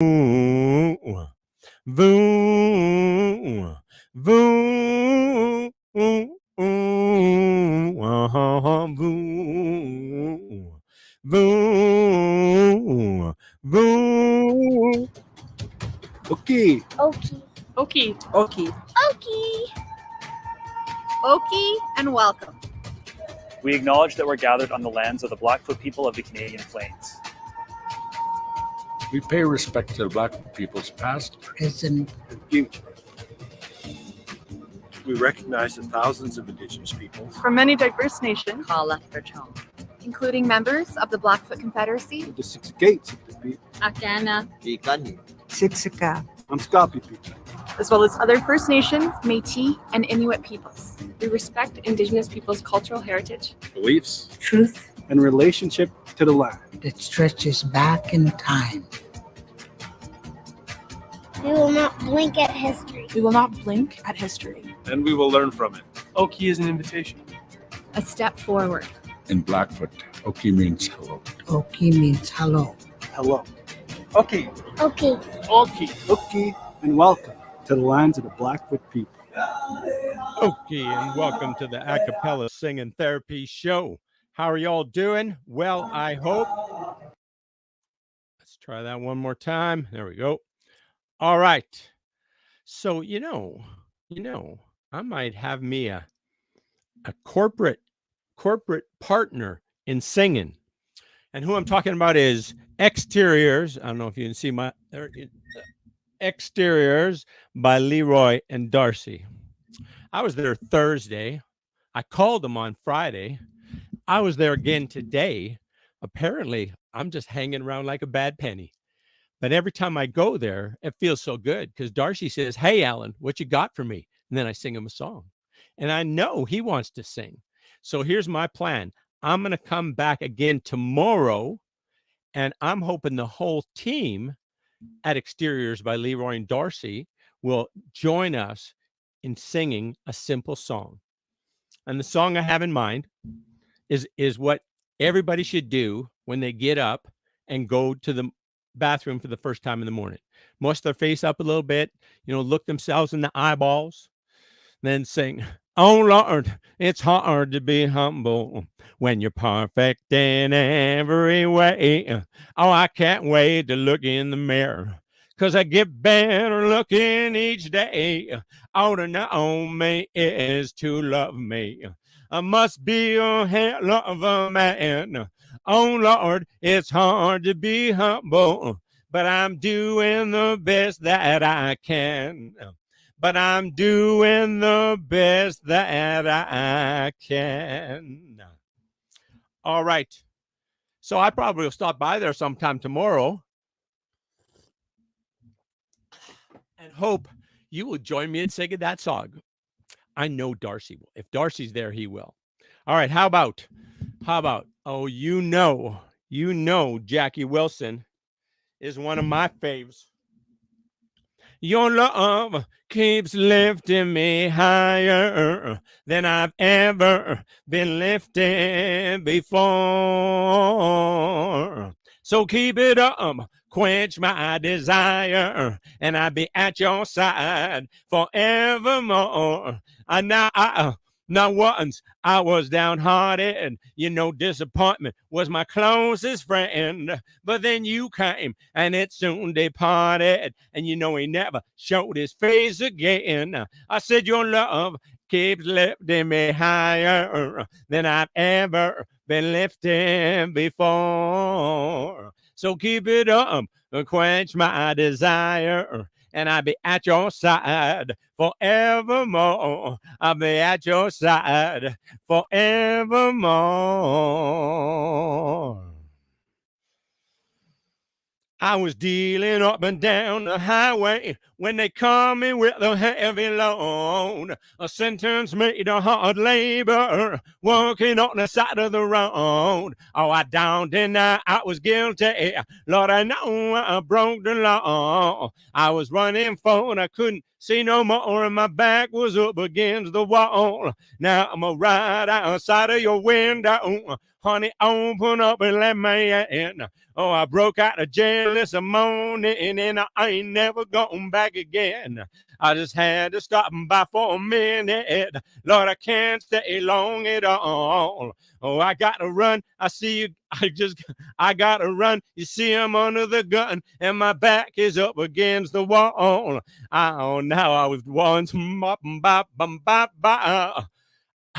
Boom, boom, boom, boom, boom. Okay. Okie. Okie. Okie. Okie. Okie and welcome. We acknowledge that we're gathered on the lands of the Blackfoot people of the Canadian Plains. We pay respect to the Black people's past, Present. and future. We recognize the thousands of Indigenous peoples From many diverse nations, Call after home. including members of the Blackfoot Confederacy, the six gates of the people. Akana. Ikani. Sitsika. Amskapi people. as well as other First Nations, Métis, and Inuit peoples. We respect Indigenous peoples' cultural heritage, Beliefs Truth and relationship to the land. that stretches back in time. We will not blink at history. We will not blink at history. And we will learn from it. Okie is an invitation. A step forward. In Blackfoot, Oki means hello. Okie means hello. Hello. Okie. Okay. Okie. Oki and welcome to the lands of the Blackfoot people. Okay, and welcome to the Accapelist Singing Therapy Show. How are y'all doing? Well, I hope. Let's try that one more time. There we go. All right. So, I might have me a corporate partner in singing. And who I'm talking about is Exteriors. I don't know if you can see my Exteriors by Leroy and Darcy. I was there Thursday. I called them on Friday. I was there again today. Apparently, I'm just hanging around like a bad penny. But every time I go there, it feels so good because Darcy says, "Hey, Alan, what you got for me?" And then I sing him a song. And I know he wants to sing. So here's my plan. I'm going to come back again tomorrow, and I'm hoping the whole team at Exteriors by Leroy and Darcy will join us in singing a simple song. And the song I have in mind is what everybody should do when they get up and go to the bathroom for the first time in the morning. Mush their face up a little bit, look themselves in the eyeballs, then sing, "Oh Lord, it's hard to be humble when you're perfect in every way. Oh, I can't wait to look in the mirror, 'cause I get better looking each day. Oh, to know me is to love me. I must be a hell of a man. Oh Lord, it's hard to be humble, but I'm doing the best that I can. But I'm doing the best that I can." All right. So I probably will stop by there sometime tomorrow and hope you will join me in singing that song. I know Darcy will. If Darcy's there, he will. All right. How about, oh, Jackie Wilson is one of my faves. Your love keeps lifting me higher than I've ever been lifted before. So keep it up, quench my desire, and I'll be at your side forevermore. Not once I was downhearted. Disappointment was my closest friend. But then you came and it soon departed. And he never showed his face again. I said your love keeps lifting me higher than I've ever been lifted before. So keep it up, quench my desire, and I'll be at your side forevermore. I'll be at your side forevermore. I was dealing up and down the highway when they caught me with a heavy load. A sentence made a hard labor, working on the side of the road. Oh, I don't deny I was guilty. Lord, I know I broke the law. I was running forward, I couldn't see no more, and my back was up against the wall. Now I'm right outside of your window, Honey, open up and let me in. Oh, I broke out of jail this morning and I ain't never going back again. I just had to stop by for a minute. Lord, I can't stay long at all. Oh, I gotta run. I see you. I gotta run. You see, I'm under the gun and my back is up against the wall. Oh, now I was once.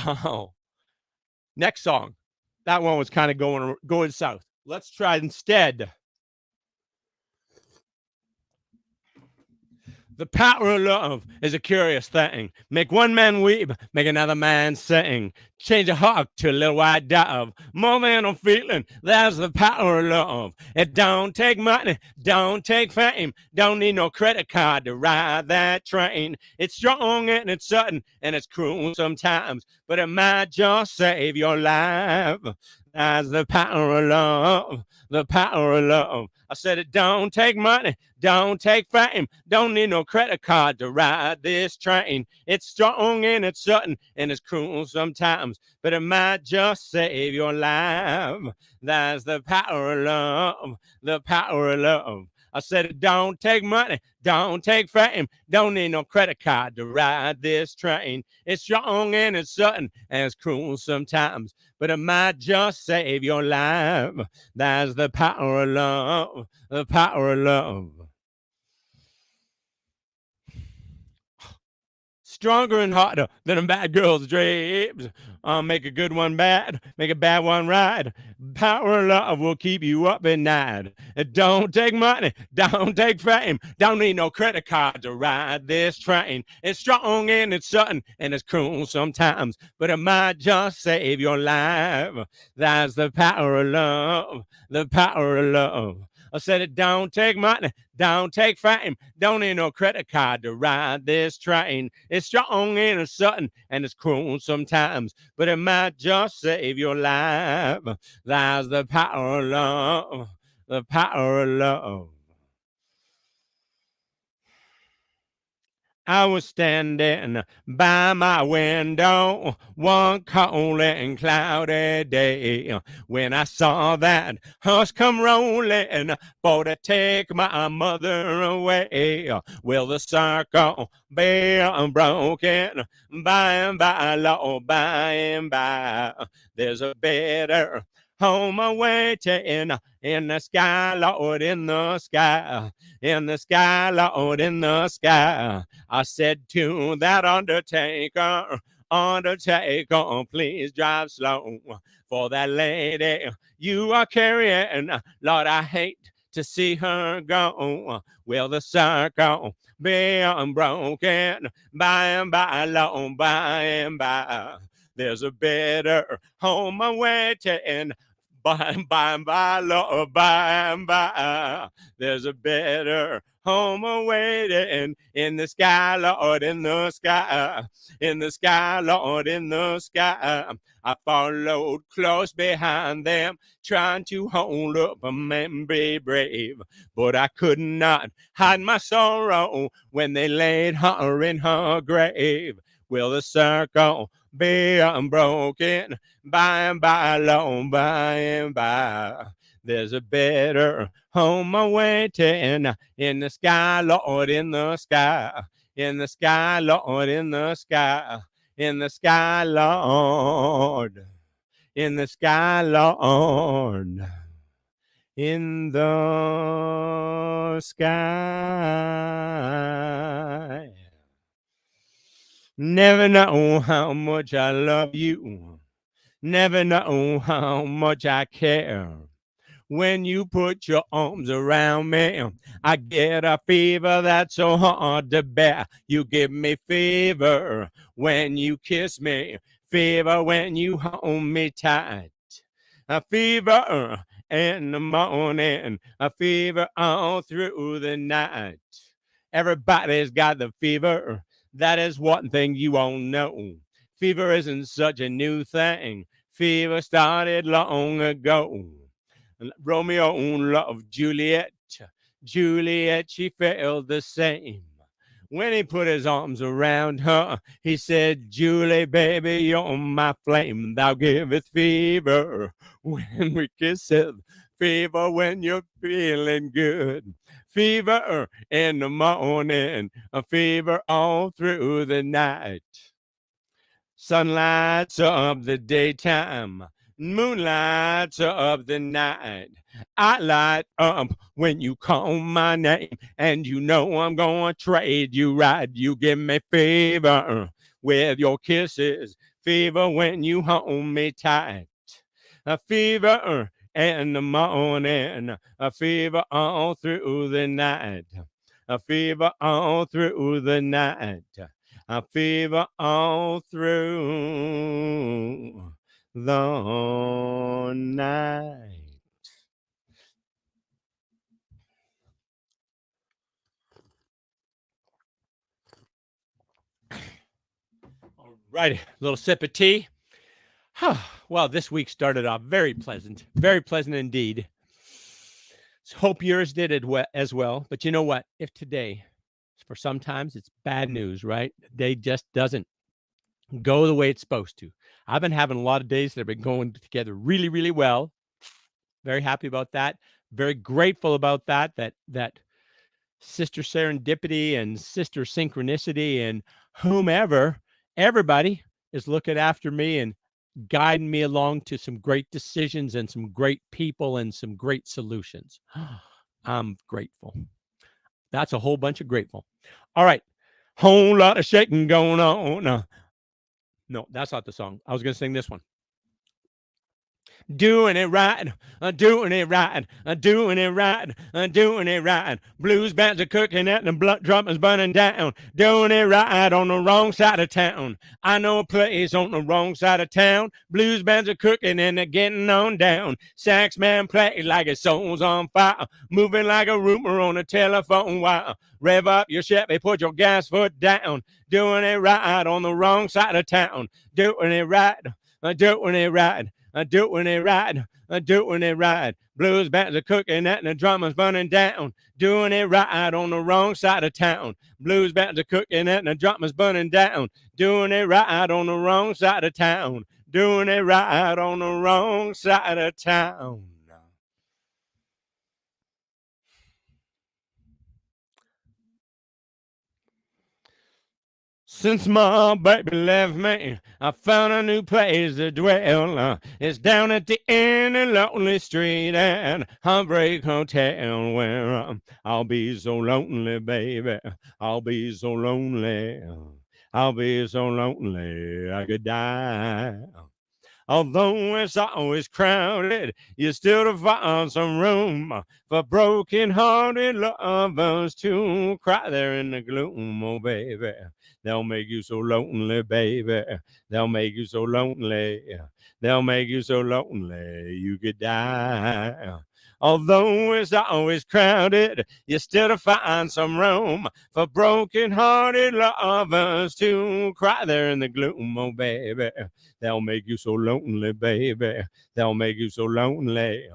Oh. Next song. That one was kind of going south. Let's try instead. The power of love is a curious thing. Make one man weep, make another man sing. Change a hawk to a little white dove. More than a feeling, that's the power of love. It don't take money, don't take fame. Don't need no credit card to ride that train. It's strong and it's sudden and it's cruel sometimes, but it might just save your life. That's the power of love, the power of love. I said it don't take money, don't take fame, don't need no credit card to ride this train. It's strong and it's sudden and it's cruel sometimes, but it might just save your life. That's the power of love, the power of love. I said it don't take money, don't take fame, don't need no credit card to ride this train. It's strong and it's sudden and it's cruel sometimes, but it might just save your life. That's the power of love, the power of love. Stronger and harder than a bad girl's dreams. Make a good one bad, make a bad one right. Power of love will keep you up at night. It don't take money, don't take fame, don't need no credit card to ride this train. It's strong and it's sudden and it's cruel sometimes, but it might just save your life. That's the power of love, the power of love. I said it don't take money, don't take fame, don't need no credit card to ride this train. It's strong and it's sudden and it's cruel sometimes, but it might just save your life. That's the power of love, the power of love. I was standing by my window one cold and cloudy day when I saw that horse come rolling for to take my mother away. Will the circle be unbroken by and by, Lord, by and by? There's a better home awaiting in the sky, Lord, in the sky, in the sky, Lord, in the sky. I said to that undertaker, undertaker, please drive slow for that lady you are carrying. Lord, I hate to see her go. Will the circle be unbroken by and by, Lord, by and by? There's a better home awaiting by and by, Lord, by and by. There's a better home awaiting in the sky, Lord, in the sky, in the sky, Lord, in the sky. I followed close behind them, trying to hold up and be brave, but I could not hide my sorrow when they laid her in her grave. Will the circle be unbroken by and by, Lord, by and by? There's a better home awaiting in the sky, Lord, in the sky, in the sky, Lord, in the sky, in the sky, Lord, in the sky, Lord, in the sky. Never know how much I love you. Never know how much I care. When you put your arms around me, I get a fever that's so hard to bear. You give me fever when you kiss me, fever when you hold me tight. A fever in the morning, a fever all through the night. Everybody's got the fever. That is one thing you won't know. Fever isn't such a new thing. Fever started long ago. Romeo loved Juliet. Juliet, she felt the same. When he put his arms around her, he said, Julie, baby, you're my flame. Thou giveth fever when we kiss it. Fever when you're feeling good. Fever in the morning. A fever all through the night. Sunlights of the daytime, moonlights of the night. I light up when you call my name, and you know I'm gonna trade you right. You give me fever with your kisses, fever when you hold me tight. A fever in the morning, a fever all through the night. A fever all through the night. A fever all through the night. All righty, little sip of tea. Well, this week started off very pleasant indeed. Hope yours did it as well. But you know what? If today, for sometimes it's bad news, right? The day just doesn't go the way it's supposed to. I've been having a lot of days that have been going together really, really well. Very happy about that. Very grateful about that sister serendipity and sister synchronicity and whomever, everybody is looking after me and guiding me along to some great decisions and some great people and some great solutions. I'm grateful. That's a whole bunch of grateful. All right. Whole lot of shaking going on. No, that's not the song. I was going to sing this one. Doing it right, doing it right, doing it right, doing it right. Blues bands are cooking and the blood drum is burning down. Doing it right on the wrong side of town. I know a place on the wrong side of town. Blues bands are cooking and they're getting on down. Sax man plays like his soul's on fire, moving like a rumor on a telephone wire. Rev up your Chevy, put your gas foot down. Doing it right on the wrong side of town. Doing it right, doing it right. Doing it right, doing it right. Blues bands are cooking and the drummer's burning down. Doing it right on the wrong side of town. Blues bands are cooking and the drummer's burning down. Doing it right on the wrong side of town. Doing it right on the wrong side of town. Since my baby left me, I found a new place to dwell. It's down at the end of Lonely Street and Heartbreak Hotel where I'll be so lonely, baby. I'll be so lonely. I'll be so lonely I could die. Although it's always crowded, you still find some room for broken-hearted lovers to cry there in the gloom. Oh, baby, they'll make you so lonely, baby. They'll make you so lonely. They'll make you so lonely you could die. Although it's always crowded, you still find some room for broken-hearted lovers to cry there in the gloom. Oh, baby, they'll make you so lonely, baby. They'll make you so lonely.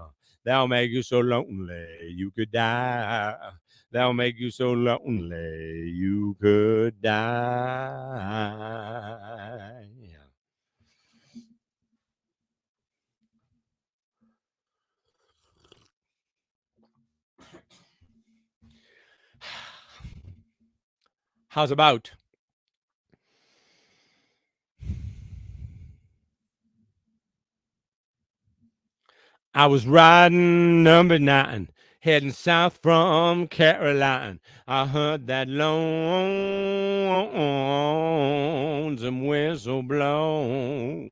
They'll make you so lonely you could die. They'll make you so lonely you could die. How's about? I was riding number 9, heading south from Caroline. I heard that lonesome whistle blow.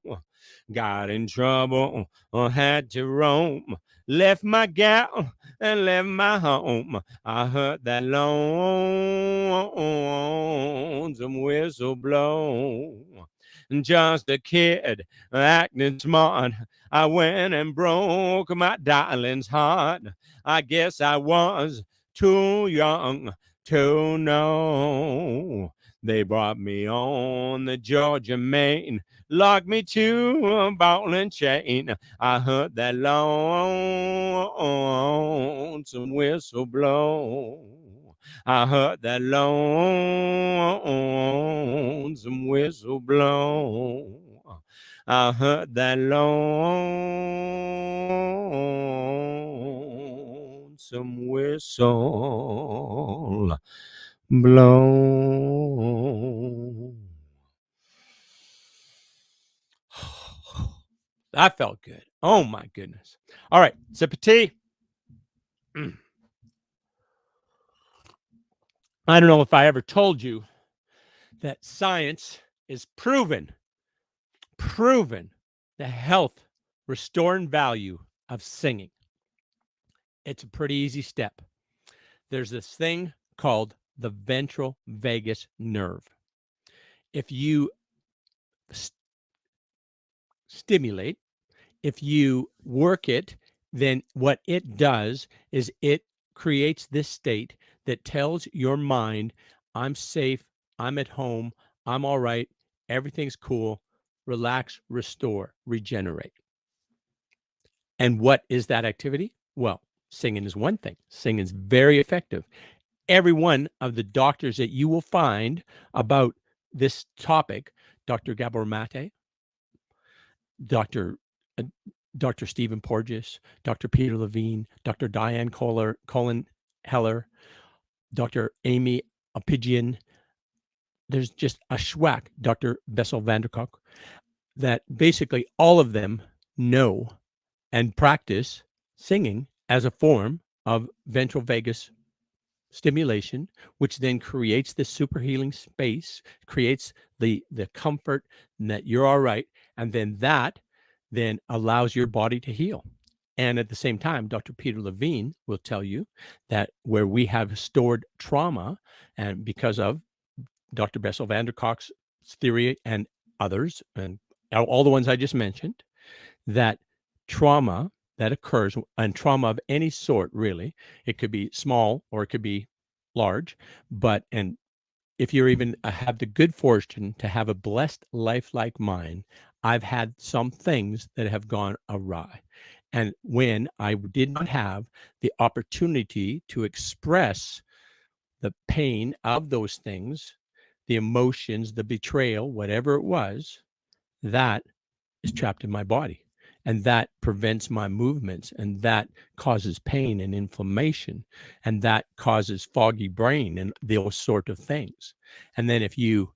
Got in trouble, had to roam. Left my gal and left my home. I heard that lonesome whistle blow. Just a kid acting smart. I went and broke my darling's heart. I guess I was too young to know. They brought me on the Georgia main, locked me to a ball and chain. I heard that lonesome whistle blow. I heard that lonesome whistle blow. I heard that lonesome whistle blow. That felt good. Oh my goodness. All right, sip of tea. I don't know if I ever told you that science is proven the health, restoring value of singing. It's a pretty easy step. There's this thing called the ventral vagus nerve. If you stimulate, if you work it, then what it does is it creates this state that tells your mind, I'm safe, I'm at home, I'm all right, everything's cool, relax, restore, regenerate. And what is that activity? Well, singing is one thing. Singing is very effective. Every one of the doctors that you will find about this topic, Dr. Gabor Mate, Dr. Dr. Stephen Porges, Dr. Peter Levine, Dr. Diane Colin Heller, Dr. Amy Apigian. There's just a schwack, Dr. Bessel van der Kolk, that basically all of them know and practice singing as a form of ventral vagus stimulation, which then creates this super healing space, creates the comfort that you're all right, and then that then allows your body to heal. And at the same time, Dr. Peter Levine will tell you that where we have stored trauma, and because of Dr. Bessel van der Kolk's theory and others, and all the ones I just mentioned, that trauma that occurs, and trauma of any sort, really, it could be small or it could be large, but, and if you're even have the good fortune to have a blessed life like mine, I've had some things that have gone awry. And when I did not have the opportunity to express the pain of those things, the emotions, the betrayal, whatever it was, that is trapped in my body. And that prevents my movements, and that causes pain and inflammation, and that causes foggy brain and those sort of things. And then if you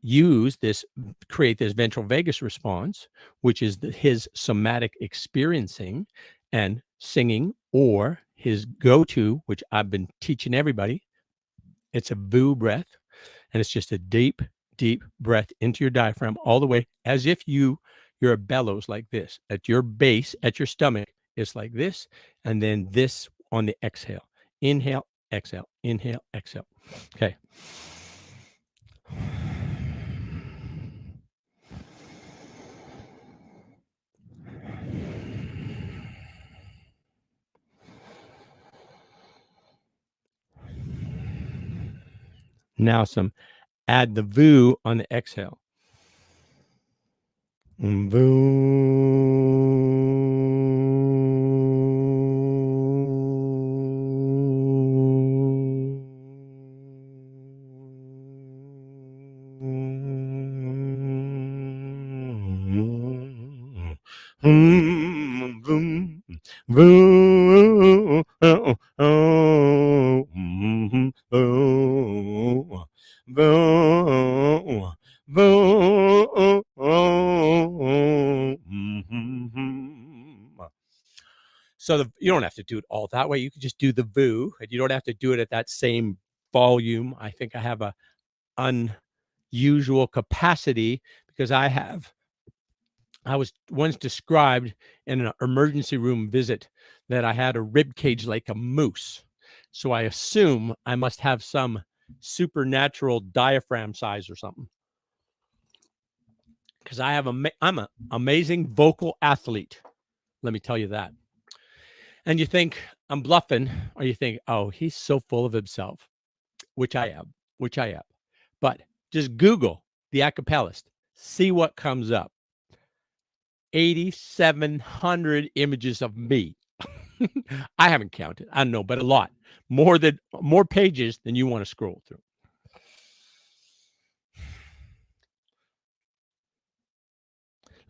use this, create this ventral vagus response, which is his somatic experiencing and singing, or his go-to, which I've been teaching everybody, it's a VU breath, and it's just a deep, deep breath into your diaphragm all the way, as if you're a bellows like this. At your base, at your stomach, it's like this, and then this on the exhale. Inhale, exhale, inhale, exhale. Okay. Now add the VU on the exhale. So you don't have to do it all that way. You can just do the VU, and you don't have to do it at that same volume. I think I have a unusual capacity because I was once described in an emergency room visit that I had a rib cage like a moose. So I assume I must have some supernatural diaphragm size or something. Because I'm an amazing vocal athlete. Let me tell you that. And you think I'm bluffing, or you think, oh, he's so full of himself, which I am. But just Google the Accapelist, see what comes up. 8,700 images of me. I haven't counted. I don't know, but a lot. More pages than you want to scroll through.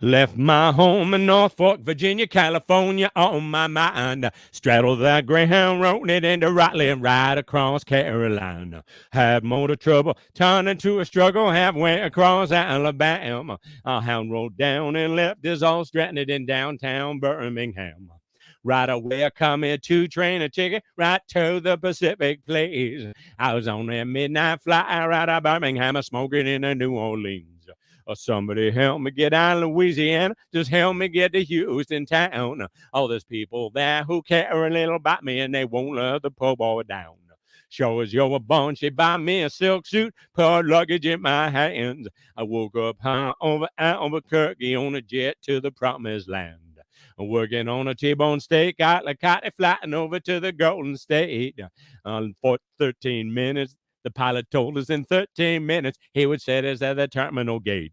Left my home in Norfolk, Virginia, California on my mind. Straddled that Greyhound road it into Raleigh and right across Carolina. Had motor trouble, turned into a struggle halfway across Alabama. A hound rode down and left us all stranded in downtown Birmingham. Right away, I come here to train a ticket right to the Pacific place. I was on that midnight flight right out of Birmingham, smoking in New Orleans. Somebody help me get out of Louisiana. Just help me get to Houston town. All those people there who care a little about me and they won't let the poor boy down. Sure as you're a bun, she buy me a silk suit, put luggage in my hands. I woke up over Albuquerque on a jet to the promised land. Working on a T-bone steak, out like cotton flying over to the Golden State. For 13 minutes, the pilot told us in 13 minutes he would set us at the terminal gate.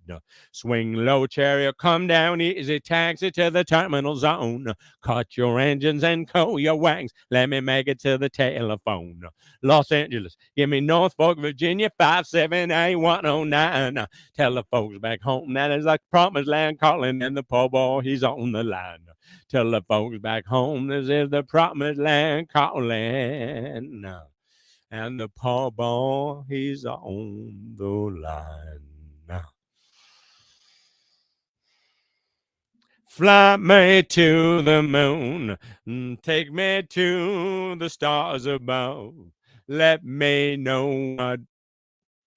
Swing low, chariot, come down easy, taxi to the terminal zone. Cut your engines and cool your wings. Let me make it to the telephone. Los Angeles, give me Norfolk, Virginia, 578-109. Tell the folks back home that is like promised land calling, and the poor boy, he's on the line. Tell the folks back home this is the promised land calling. And the poor boy, he's on the line. Fly me to the moon, take me to the stars above. Let me know what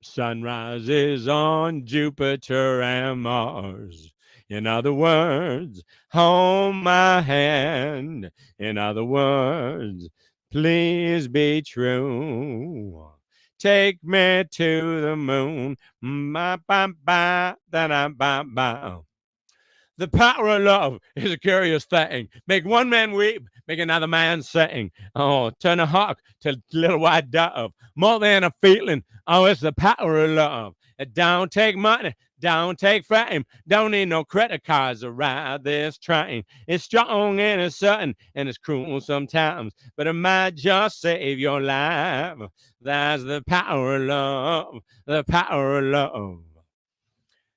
sunrise is on Jupiter and Mars. In other words, hold my hand. In other words, please be true. Take me to the moon. Ba-ba-ba-da-da-ba-ba. The power of love is a curious thing. Make one man weep, make another man sing. Oh, turn a hawk to a little white dove. More than a feeling. Oh, it's the power of love. It don't take money, don't take fame, don't need no credit cards to ride this train. It's strong and it's sudden and it's cruel sometimes, but it might just save your life. That's the power of love, the power of love.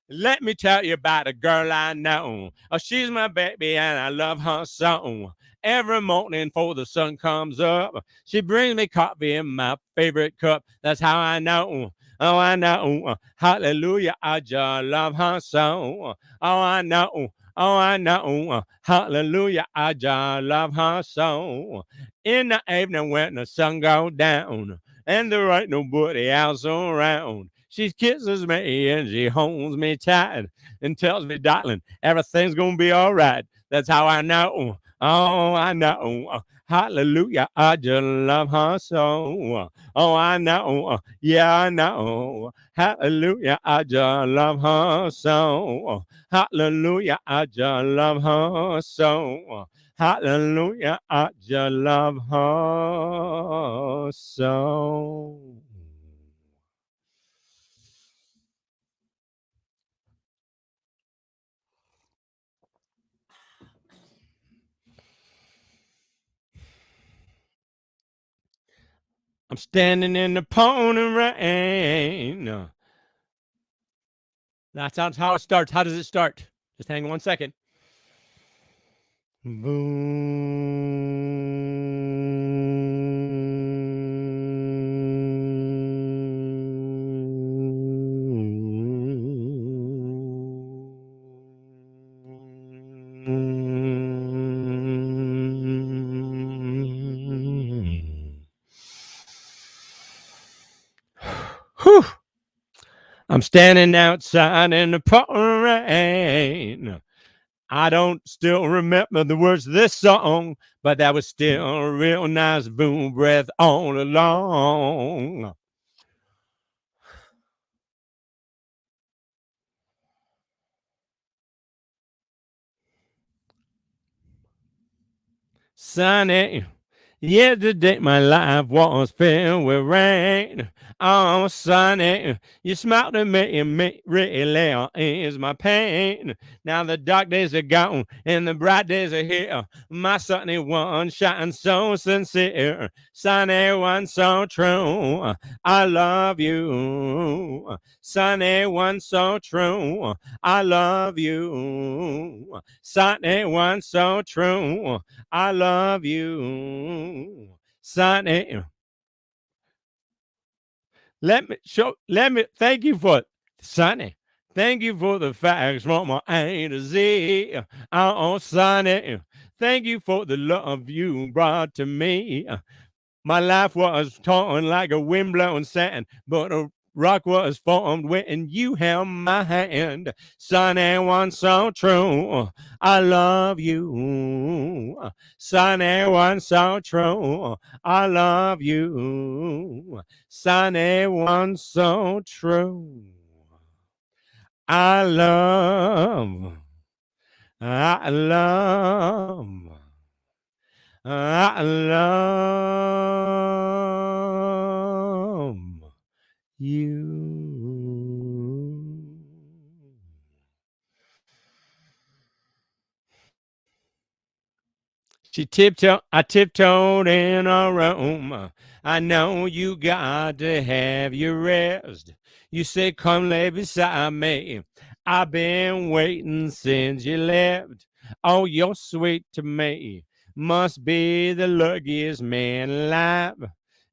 Let me tell you about a girl I know. Oh, she's my baby and I love her so. Every morning before the sun comes up, she brings me coffee in my favorite cup. That's how I know. Oh, I know. Hallelujah, I just love her so. Oh, I know. Oh, I know. Hallelujah, I just love her so. In the evening when the sun goes down and there ain't nobody else around, she kisses me and she holds me tight and tells me, darling, everything's gonna be all right. That's how I know. Oh, I know. Hallelujah. I just love her so. Oh, I know. Yeah, I know. Hallelujah. I just love her so. Hallelujah. I just love her so. Hallelujah. I just love her so. I'm standing in the pouring rain. That's how it starts. How does it start? Just hang 1 second. Whew. I'm standing outside in the pouring rain. I don't still remember the words of this song, but that was still a real nice boom breath all along. Sunny, Yesterday my life was filled with rain. Oh, sunny, you smiled at me and me really is my pain. Now the dark days are gone and the bright days are here. My sunny one shines so sincere. Sunny one so true. I love you. Sunny one so true. I love you. Sunny one so true. I love you. Sonny. Thank you for Sonny. Thank you for the facts from A to Z. Oh, Sonny. Thank you for the love you brought to me. My life was torn like a windblown sand, but a rock was formed when you held my hand. Sunny one so true, I love you. Sunny one so true, I love you. Sunny one so true, I love, I love. I love you. I tiptoed in a room. I know you got to have your rest. You said, come lay beside me. I've been waiting since you left. Oh, you're sweet to me. Must be the luckiest man alive.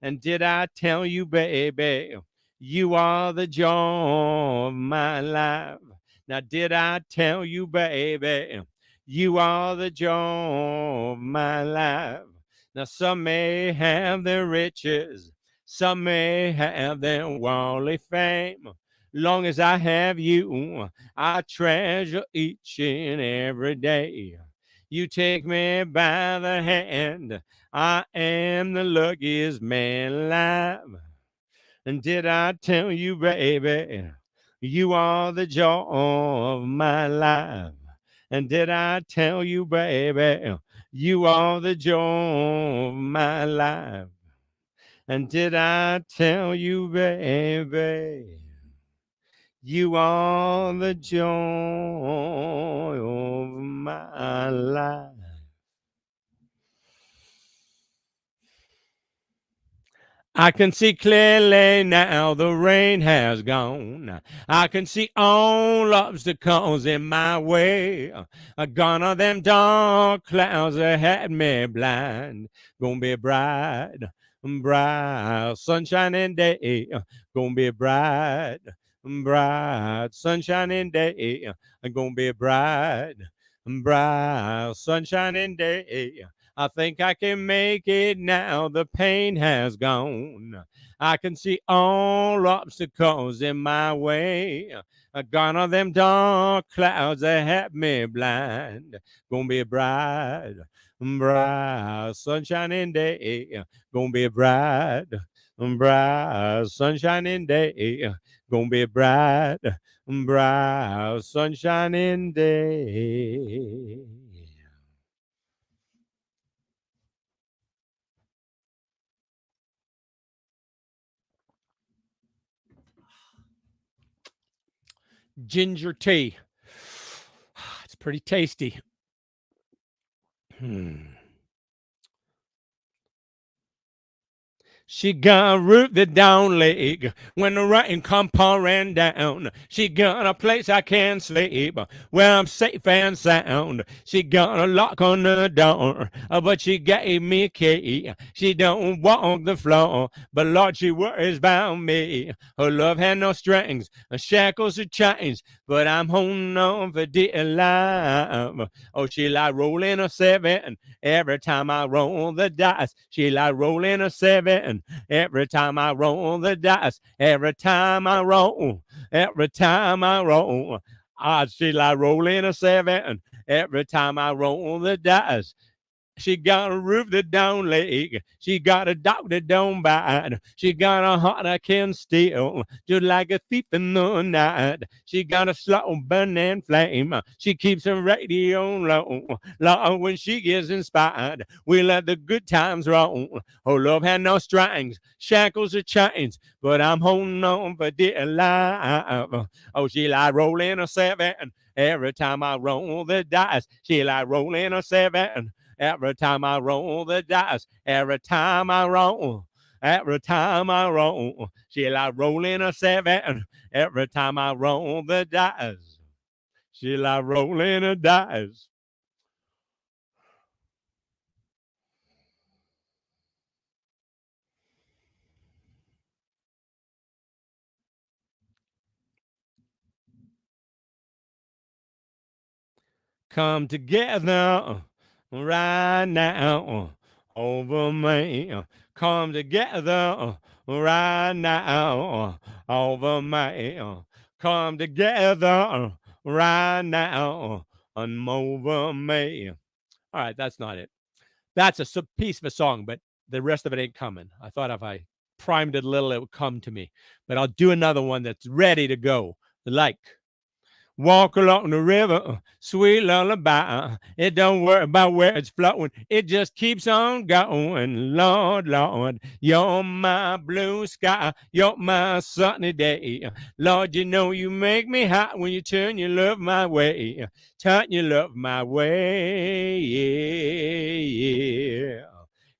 And did I tell you, baby, you are the joy of my life? Now, did I tell you, baby, you are the joy of my life? Now, some may have their riches, some may have their worldly fame. Long as I have you, I treasure each and every day. You take me by the hand, I am the luckiest man alive. And did I tell you, baby, you are the joy of my life? And did I tell you, baby, you are the joy of my life? And did I tell you, baby, you are the joy of my life? I can see clearly now the rain has gone. I can see all obstacles in my way. Gone are them dark clouds that had me blind. Gonna be bright, bright, sunshiny day. Gonna be bright, bright, sunshiny day. Gonna be bright, bright, sunshiny day. I think I can make it now. The pain has gone. I can see all obstacles in my way. Gone are them dark clouds that have me blind. Gonna be bright, bright, sunshiny day. Gonna be bright, bright, sunshiny day. Gonna be bright, bright, sunshiny day. Ginger tea. It's pretty tasty. She got rooted down leg when the rain come pouring down. She got a place I can sleep where I'm safe and sound. She got a lock on the door, but she gave me a key. She don't walk the floor, but Lord, she worries about me. Her love had no strings, shackles or chains, but I'm holding on for dear life. Oh, she like rolling a seven every time I roll the dice. She like rolling a seven. Every time I roll the dice, every time I roll, I see like rolling a seven. Every time I roll the dice, She got a roof that don't leak. She got a dog that don't bite. She got a heart that can steal, just like a thief in the night. She got a slow burning flame. She keeps her radio low. Lord, when she gets inspired, we let the good times roll. Oh, love had no strings, shackles or chains, but I'm holding on for dear life. Oh, she like rolling a seven. Every time I roll the dice, she like rolling a seven. Every time I roll the dice, every time I roll, she like rolling a seven. Every time I roll the dice, she like rolling a dice. Come together right now over me. Come together right now over me. Come together right now and over me. All right, that's not it. That's a piece of a song, but the rest of it ain't coming. I thought if I primed it a little, it would come to me. But I'll do another one that's ready to go. Like, walk along the river, sweet lullaby. It don't worry about where it's flowing. It just keeps on going. Lord, Lord, you're my blue sky. You're my sunny day. Lord, you know you make me hot when you turn your love my way. Turn your love my way. Yeah.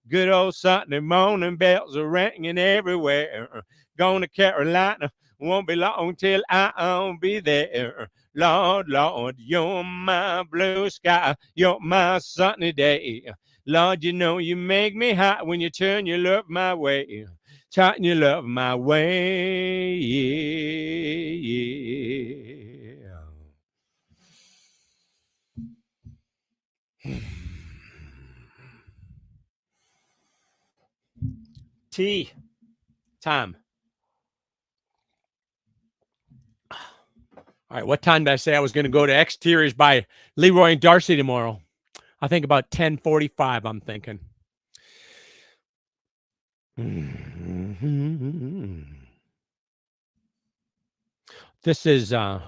Good old Sunday morning, bells are ringing everywhere. Going to Carolina, won't be long till I'll be there. Lord, Lord, you're my blue sky, you're my sunny day. Lord, you know you make me hot when you turn your love my way. Turn your love my way. Yeah. Tea time. All right, what time did I say I was going to go to Exteriors by Leroy and Darcy tomorrow? I think about 10:45, I'm thinking. This is a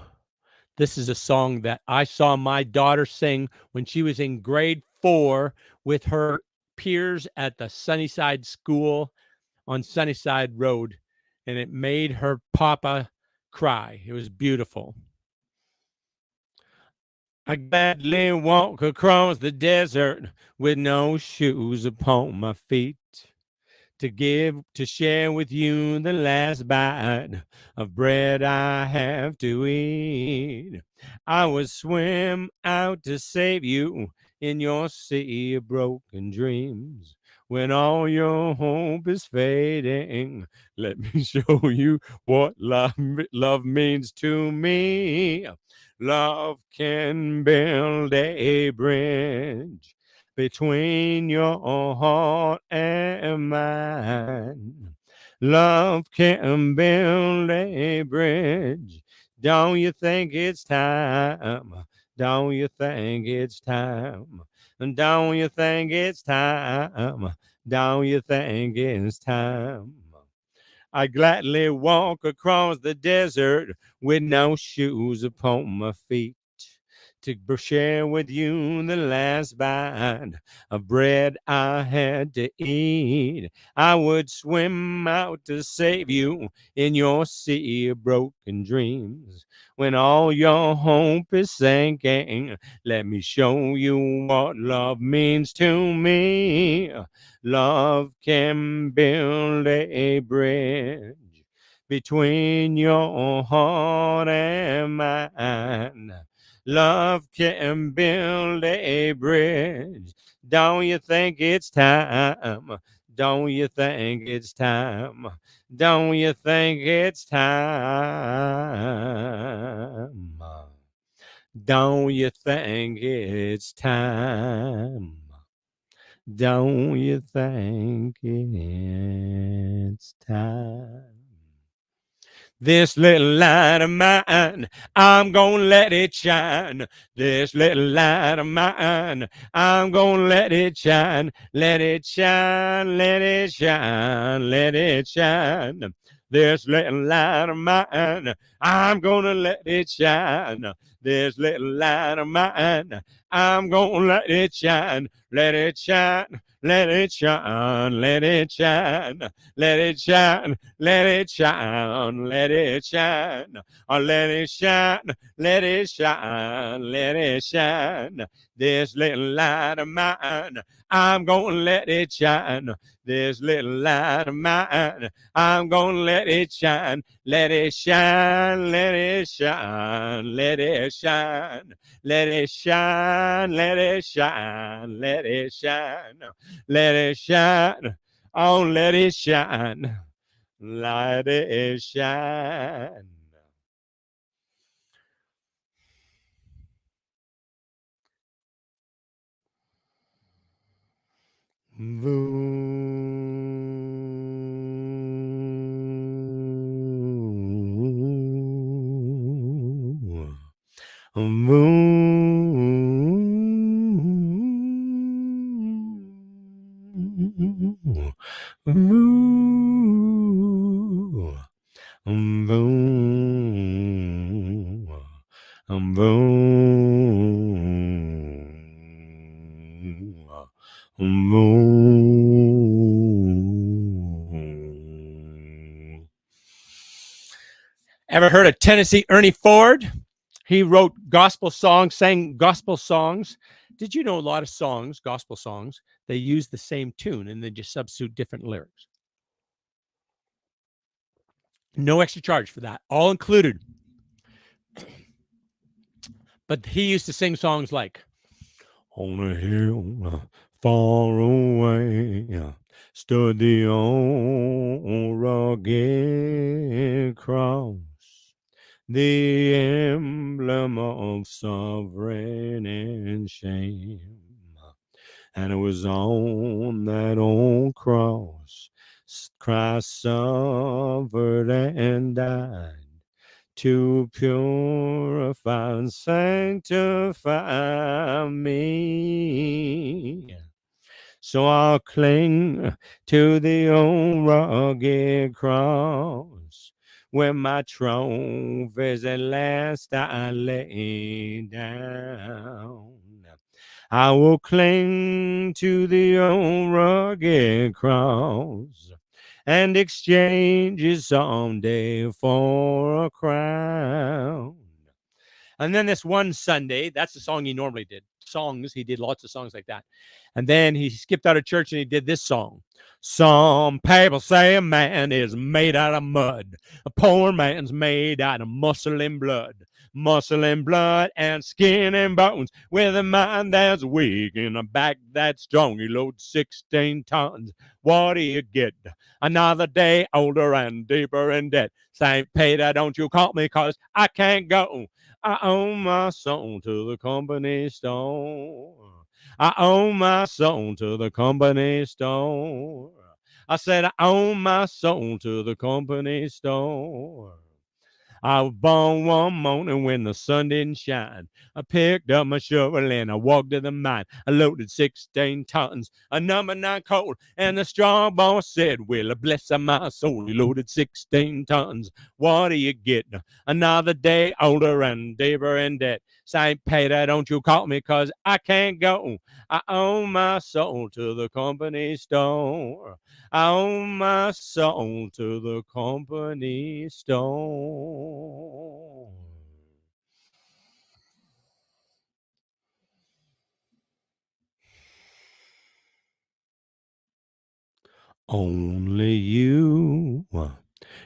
song that I saw my daughter sing when she was in grade 4 with her peers at the Sunnyside School on Sunnyside Road, and it made her papa cry. It was beautiful. I gladly walk across the desert with no shoes upon my feet to share with you the last bite of bread I have to eat. I would swim out to save you in your sea of broken dreams. When all your hope is fading, let me show you what love means to me. Love can build a bridge between your heart and mine. Love can build a bridge. Don't you think it's time? Don't you think it's time? Don't you think it's time? Don't you think it's time? I gladly walk across the desert with no shoes upon my feet to share with you the last bite of bread I had to eat. I would swim out to save you in your sea of broken dreams. When all your hope is sinking, let me show you what love means to me. Love can build a bridge between your heart and mine. Love can build a bridge. Don't you think it's time? Don't you think it's time? Don't you think it's time? Don't you think it's time? Don't you think it's time? This little light of mine, I'm gonna let it shine. This little light of mine, I'm gonna let it shine. Let it shine, let it shine, let it shine. This little light of mine, I'm gonna let it shine. This little light of mine, I'm gonna let it shine. Let it shine, let it shine, let it shine, let it shine, let it shine, let it shine, oh, let it shine, let it shine, let it shine. This little light of mine, I'm gonna let it shine. This little light of mine, I'm gonna let it shine. Let it shine, let it shine, let it shine. Let it shine, let it shine, let it shine, let it shine, oh, let it shine, let it shine. Ever heard of Tennessee Ernie Ford? He wrote gospel songs, sang gospel songs. Did you know a lot of songs, gospel songs, they use the same tune and they just substitute different lyrics? No extra charge for that, all included. But he used to sing songs like, on a hill far away stood the old rugged cross, the emblem of suffering and shame. And it was on that old cross Christ suffered and died to purify and sanctify me. So I'll cling to the old rugged cross, where my trophies at last I lay down. I will cling to the old rugged cross and exchange it someday for a crown. And then this one Sunday, that's the song he normally did. Songs, he did lots of songs like that. And then he skipped out of church and he did this song. Some people say a man is made out of mud. A poor man's made out of muscle and blood. Muscle and blood and skin and bones. With a mind that's weak and a back that's strong. He loads 16 tons. What do you get? Another day older and deeper in debt. St. Peter, don't you call me, 'cause I can't go. I owe my soul to the company store. I owe my soul to the company store. I said I owe my soul to the company store. I was born one morning when the sun didn't shine. I picked up my shovel and I walked to the mine. I loaded 16 tons, a number 9 coal, and the strong boss said, well, bless my soul, he loaded 16 tons. What do you get? Another day older and deeper in debt. St. Peter, don't you call me, 'cause I can't go. I owe my soul to the company store. I owe my soul to the company store. Only you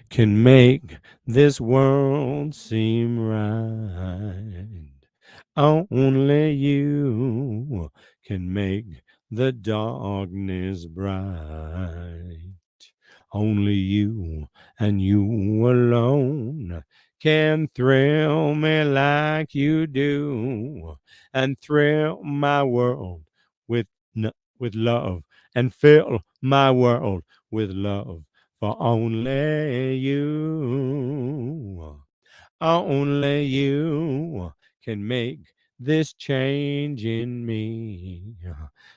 can make this world seem right. Only you can make the darkness bright. Only you and you alone can thrill me like you do, and thrill my world with with love, and fill my world with love, for only you Only you can make this change in me.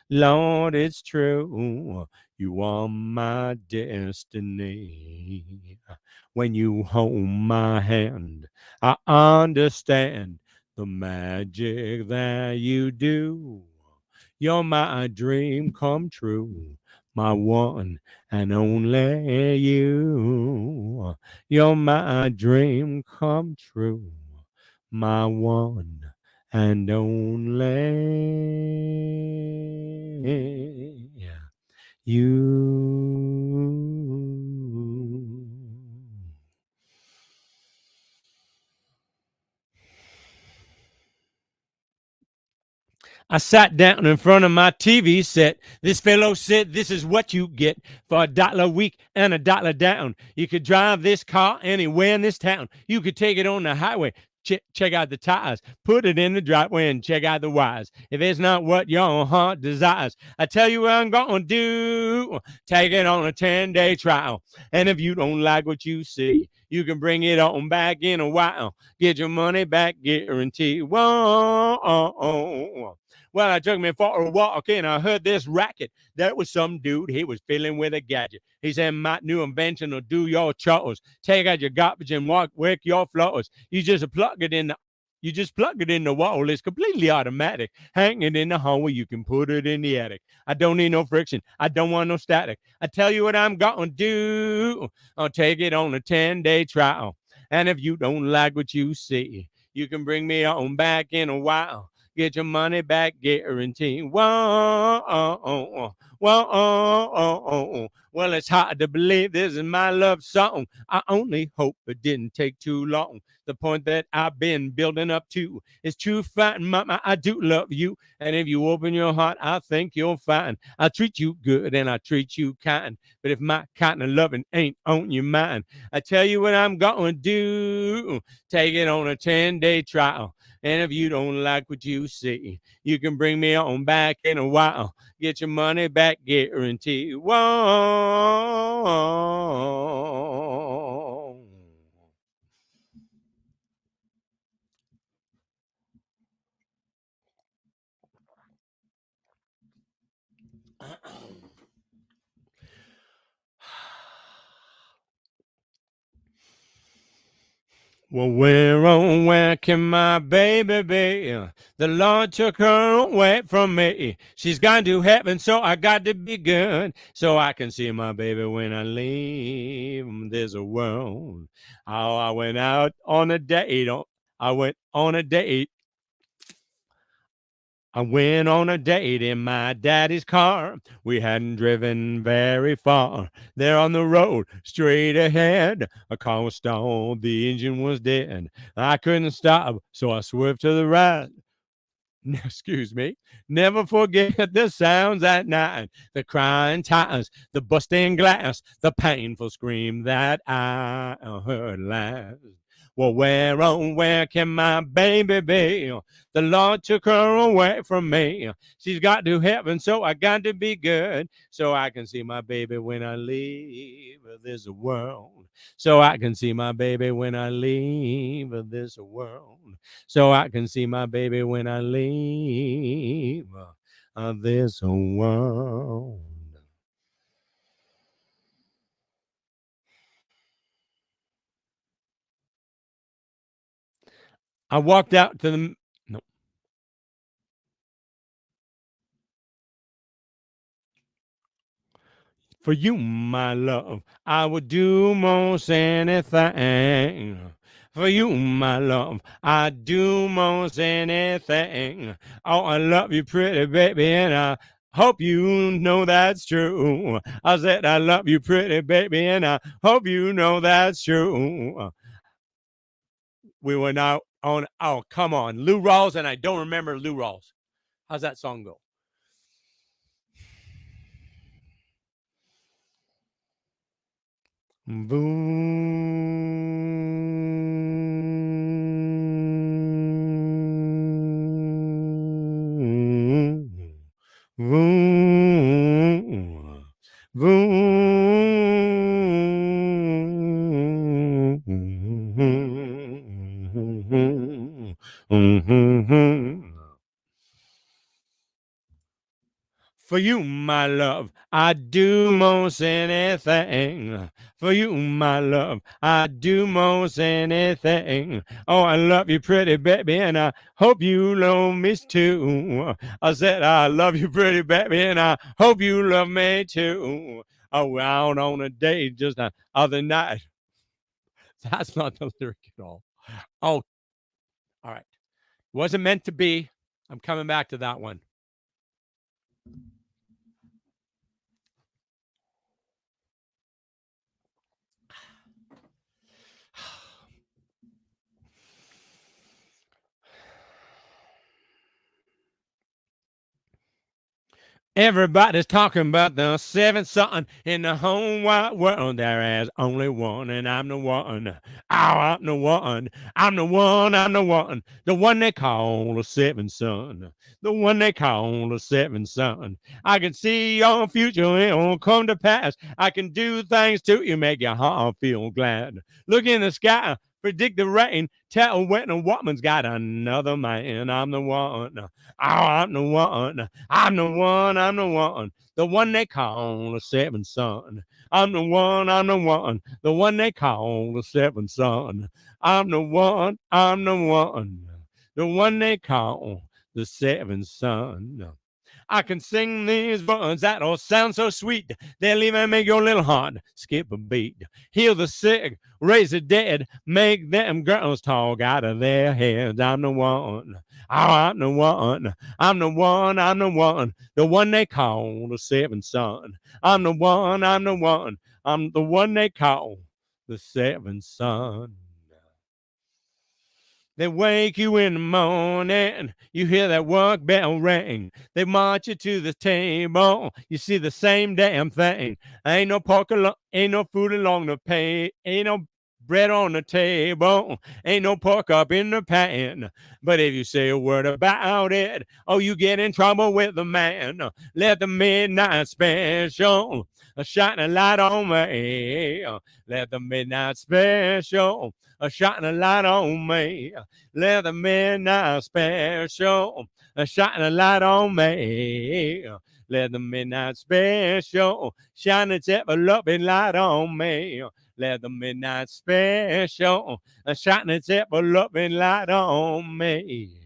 Lord, it's true. You are my destiny. When you hold my hand, I understand the magic that you do. You're my dream come true, my one and only you. You're my dream come true, my one and only you. I sat down in front of my TV set. This fellow said, "This is what you get for $1 a week and $1 down. You could drive this car anywhere in this town. You could take it on the highway. Check out the tires, put it in the driveway, and check out the wires. If it's not what your heart desires, I tell you what I'm going to do. Take it on a 10-day trial. And if you don't like what you see, you can bring it on back in a while. Get your money back guarantee. Whoa. Well, I took me for a walk and I heard this racket. There was some dude, he was fiddling with a gadget. He said, "My new invention will do your chores. Take out your garbage and work your floors. You just plug it in the wall. It's completely automatic. Hang it in the hallway. You can put it in the attic. I don't need no friction. I don't want no static. I tell you what I'm going to do. I'll take it on a 10-day trial. And if you don't like what you see, you can bring me on back in a while. Get your money back guarantee." Whoa. Well, it's hard to believe this is my love song. I only hope it didn't take too long. The point that I've been building up to is true, fine, mama. I do love you. And if you open your heart, I think you'll find I treat you good and I treat you kind. But if my kind of loving ain't on your mind, I tell you what I'm going to do. Take it on a 10-day trial. And if you don't like what you see, you can bring me on back in a while. Get your money back guarantee. Whoa. Well, where can my baby be? The Lord took her away from me. She's gone to heaven, so I got to be good, so I can see my baby when I leave this world. Oh, I went out on a date. I went on a date. I went on a date in my daddy's car. We hadn't driven very far. There on the road, straight ahead, a car was stalled. The engine was dead. I couldn't stop, so I swerved to the right. Excuse me. Never forget the sounds at night, the crying tires, the busting glass, the painful scream that I heard last. Well, where can my baby be? The Lord took her away from me. She's got to heaven, so I got to be good, so I can see my baby when I leave this world. So I can see my baby when I leave this world. So I can see my baby when I leave this world. I walked out to the no. For you, my love, I would do most anything. For you, my love, I'd do most anything. Oh, I love you, pretty baby, and I hope you know that's true. I said I love you, pretty baby, and I hope you know that's true. We went out on, oh, come on, Lou Rawls, and I don't remember Lou Rawls. How's that song go? Boom, boom, boom. Mm-hmm. For you, my love, I do most anything. For you, my love, I do most anything. Oh, I love you, pretty baby, and I hope you love me too. I said, I love you, pretty baby, and I hope you love me too. I went out on a date just the other night. That's not the lyric at all. Oh, all right. Wasn't meant to be. I'm coming back to that one. Everybody's talking about the seventh son in the whole wide world. There is only one, and I'm the one. Oh, I'm the one. I'm the one. I'm the one. The one they call the seventh son. The one they call the seventh son. I can see your future, it will come to pass. I can do things to you, make your heart feel glad. Look in the sky, predict the rain, tell when a woman's got another man. I'm the one. Oh, I'm the one. I'm the one. I'm the one. The one they call the seventh son. I'm the one. I'm the one. The one they call the seventh son. I'm the one. I'm the one. The one they call the seventh son. I can sing these words that all sound so sweet. They'll even make your little heart skip a beat. Heal the sick, raise the dead, make them girls talk out of their heads. I'm the one. Oh, I'm the one. I'm the one. I'm the one. The one they call the seventh son. I'm the one. I'm the one. I'm the one they call the seventh son. They wake you in the morning, you hear that work bell ring. They march you to the table, you see the same damn thing. Ain't no ain't no food along the pay, ain't no bread on the table, ain't no pork up in the pan. But if you say a word about it, oh, you get in trouble with the man. Let the midnight special shine a light on me. Let the midnight special shine a light on me. Let the midnight special shine a light on me. Let the midnight special shine its ever-loving light on me. Let the midnight special shine its ever-loving light on me.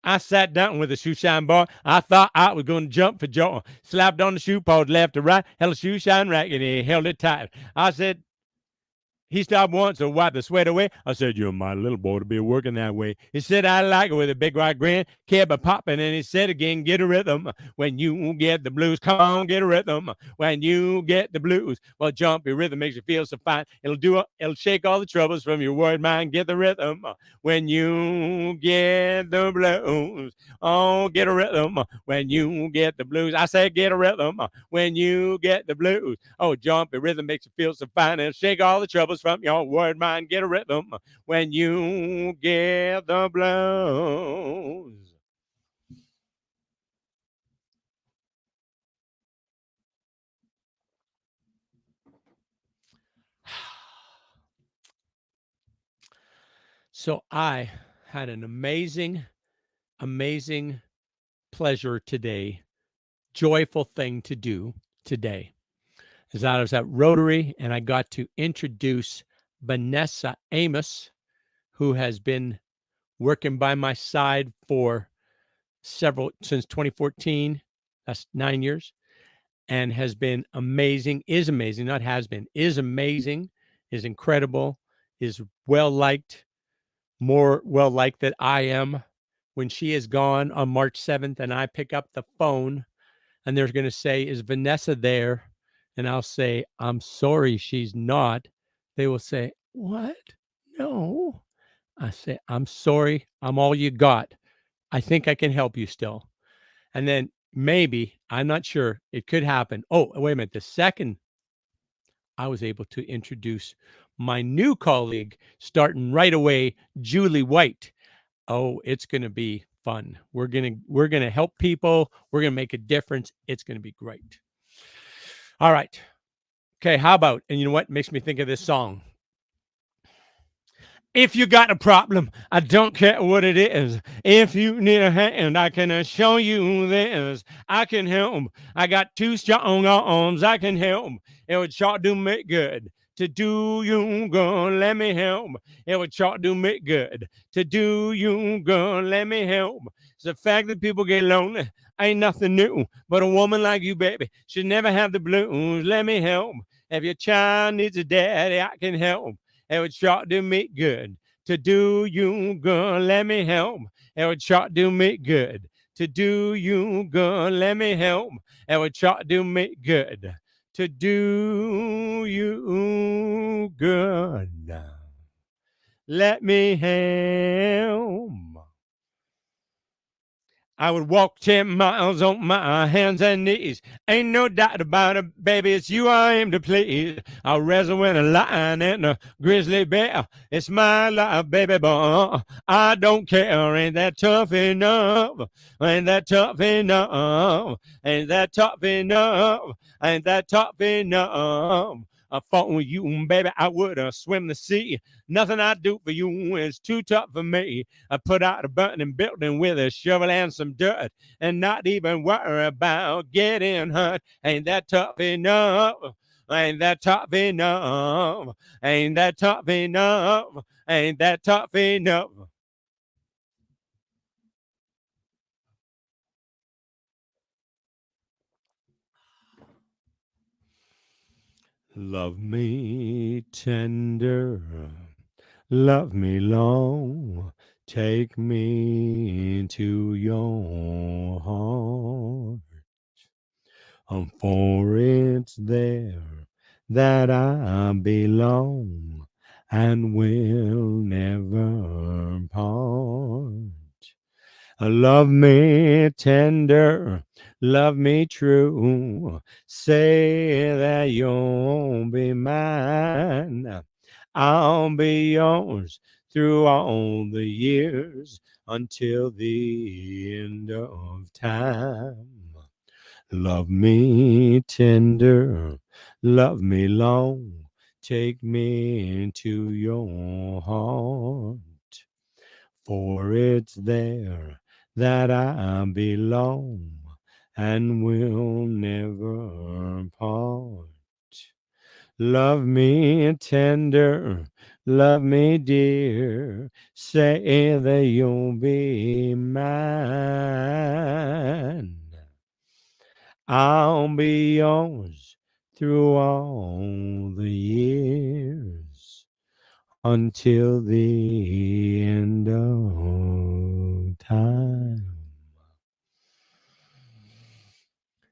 I sat down with a shoe shine boy. I thought I was going to jump for joy. Slapped on the shoe paws left to right. Held a shoe shine rack and he held it tight. I said, he stopped once to wipe the sweat away. I said, you're my little boy to be working that way. He said, I like it with a big white grin. Kept a popping and he said again, get a rhythm. When you get the blues, come on, get a rhythm. When you get the blues, well, jumpy rhythm makes you feel so fine. It'll shake all the troubles from your worried mind. Get the rhythm. When you get the blues, oh, get a rhythm. When you get the blues, I say, get a rhythm. When you get the blues, oh, jumpy rhythm makes you feel so fine. It'll shake all the troubles from your word mind. Get a rhythm when you get the blues. So I had an amazing pleasure today, joyful thing to do today. As I was at Rotary and I got to introduce Vanessa Amos, who has been working by my side for since 2014. That's 9 years, and has been amazing. Is amazing, not has been. Is amazing. Is incredible. Is well liked. More well liked than I am. When she is gone on March 7th, and I pick up the phone, and they're going to say, "Is Vanessa there?" And I'll say, "I'm sorry, she's not." They will say, "What? No." I say, "I'm sorry. I'm all you got. I think I can help you still." And then maybe, I'm not sure, it could happen. Oh, wait a minute. The second I was able to introduce my new colleague starting right away, Julie White. Oh, it's going to be fun. We're going to help people. We're going to make a difference. It's going to be great. All right. Okay, how about, and you know what makes me think of this song? If you got a problem, I don't care what it is. If you need a hand, I can show you this. I can help. I got two strong arms. I can help. It would sure do me good to do you good. Let me help. It would sure do me good to do you good. Let me help. It's the fact that people get lonely ain't nothing new. But a woman like you, baby, should never have the blues. Let me help. If your child needs a daddy, I can help. It would sure do me good to do you good. Let me help. It would sure do me good to do you good. Let me help. It would sure do me good to do you good. Let me help. I would walk 10 miles on my hands and knees. Ain't no doubt about it, baby, it's you I aim to please. I'll wrestle with a lion and a grizzly bear. It's my life, baby boy. I don't care. Ain't that tough enough? Ain't that tough enough? Ain't that tough enough? Ain't that tough enough? I fought with you, baby, I would swim the sea. Nothing I do for you is too tough for me. I put out a burning building with a shovel and some dirt and not even worry about getting hurt. Ain't that tough enough? Ain't that tough enough? Ain't that tough enough? Ain't that tough enough? Love me tender, love me long, take me to your heart. For it's there that I belong and will never part. Love me tender, love me true. Say that you'll be mine. I'll be yours through all the years until the end of time. Love me tender, love me long. Take me into your heart. For it's there that I belong and will never part. Love me tender, love me dear, say that you'll be mine. I'll be yours through all the years until the end of time.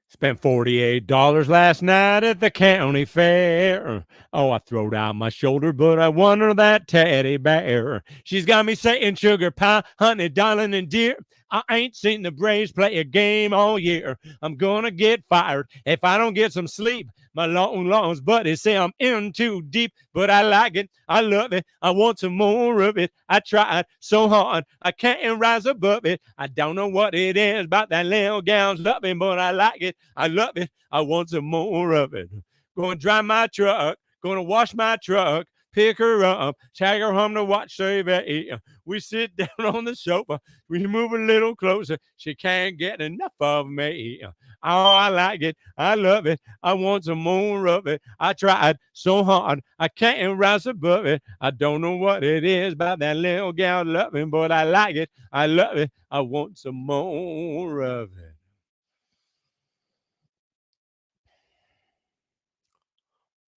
Spent $48 last night at the county fair. Oh, I throwed out my shoulder, but I won her that teddy bear. She's got me saying sugar pie, honey, darling, and dear. I ain't seen the Braves play a game all year. I'm gonna get fired if I don't get some sleep. My long lost buddies say I'm in too deep, but I like it. I love it. I want some more of it. I tried so hard. I can't rise above it. I don't know what it is about that little gal's loving, but I like it. I love it. I want some more of it. Gonna drive my truck. Gonna wash my truck. Pick her up. Take her home to watch TV. We sit down on the sofa. We move a little closer. She can't get enough of me. Oh, I like it. I love it. I want some more of it. I tried so hard. I can't rise above it. I don't know what it is about that little gal loving, but I like it. I love it. I want some more of it.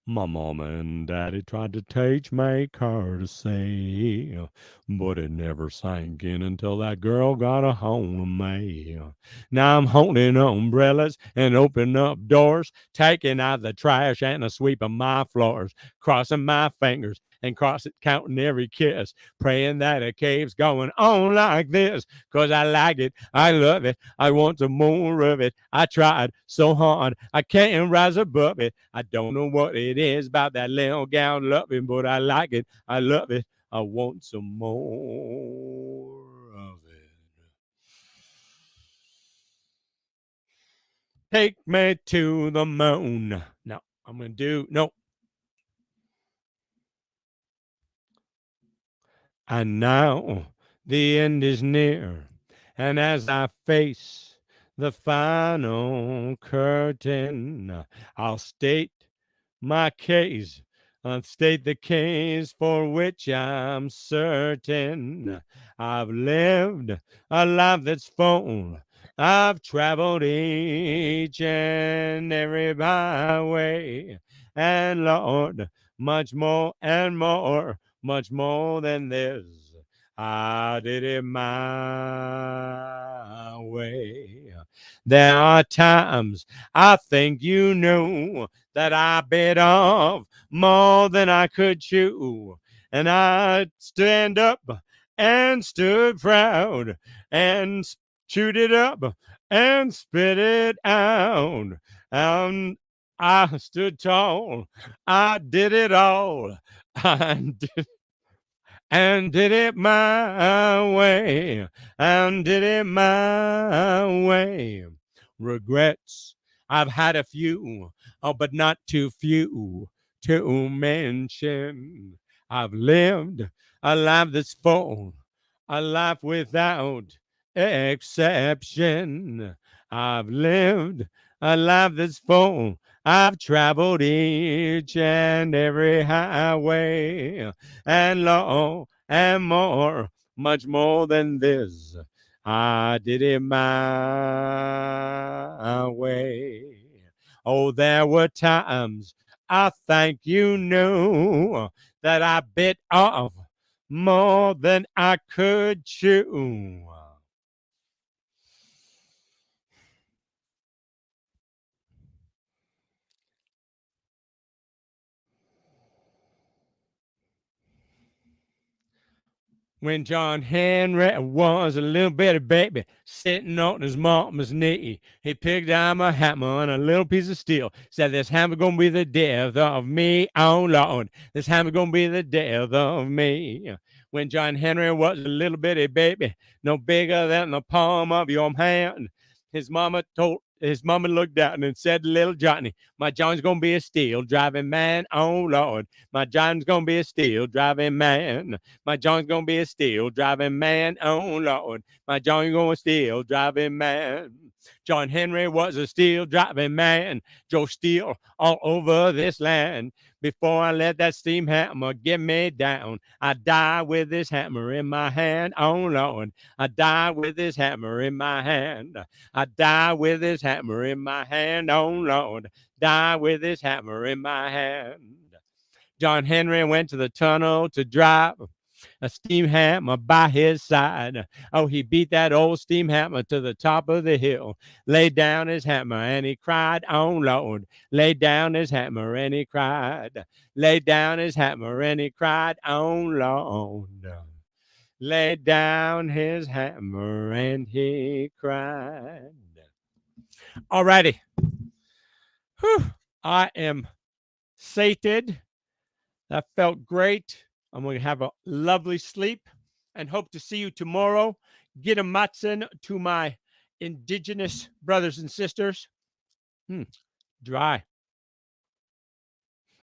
My mama and daddy tried to teach me courtesy, but it never sank in until that girl got a hold of me. Now I'm holding umbrellas and opening up doors, taking out the trash and a sweeping my floors, crossing my fingers and counting every kiss, praying that it keeps going on like this, 'cause I like it, I love it, I want some more of it. I tried so hard, I can't rise above it. I don't know what it is about that little gal loving, but I like it, I love it, I want some more of it. Take me to the moon. No, I'm going to do, no. And now the end is near, and as I face the final curtain, I'll state my case, state the case for which I'm certain. I've lived a life that's full. I've traveled each and every byway, and Lord, much more and more, much more than this. I did it my way. There are times I think you knew that I bit off more than I could chew, and I stand up and stood proud and chewed it up and spit it out. And I stood tall. I did it all. I did it my way, and did it my way. Regrets, I've had a few, but not too few to mention. I've lived a life that's full, a life without exception. I've lived a life that's full. I've traveled each and every highway, and long and more, much more than this. I did it my way. Oh, there were times I think you knew that I bit off more than I could chew. When John Henry was a little bitty baby sitting on his mama's knee, he picked out a hammer and a little piece of steel. Said, "This hammer gonna be the death of me, oh Lord. This hammer gonna be the death of me." When John Henry was a little bitty baby, no bigger than the palm of your hand, his mama looked down and said, "Little Johnny, my John's gonna be a steel driving man, oh Lord. My John's gonna be a steel driving man. My John's gonna be a steel driving man, oh Lord. My John's gonna steel driving man." John Henry was a steel driving man, drove steel all over this land. Before I let that steam hammer get me down, I die with this hammer in my hand, oh Lord. I die with this hammer in my hand. I die with this hammer in my hand, oh Lord. Die with this hammer in my hand. John Henry went to the tunnel to drive a steam hammer by his side. Oh, he beat that old steam hammer to the top of the hill, laid down his hammer and he cried, "Oh Lord." Laid down his hammer and he cried, laid down his hammer and he cried, "Oh Lord." Laid down his hammer and he cried. All righty. I am sated. That felt great. I'm going to have a lovely sleep and hope to see you tomorrow. Get a matson to my indigenous brothers and sisters. Dry.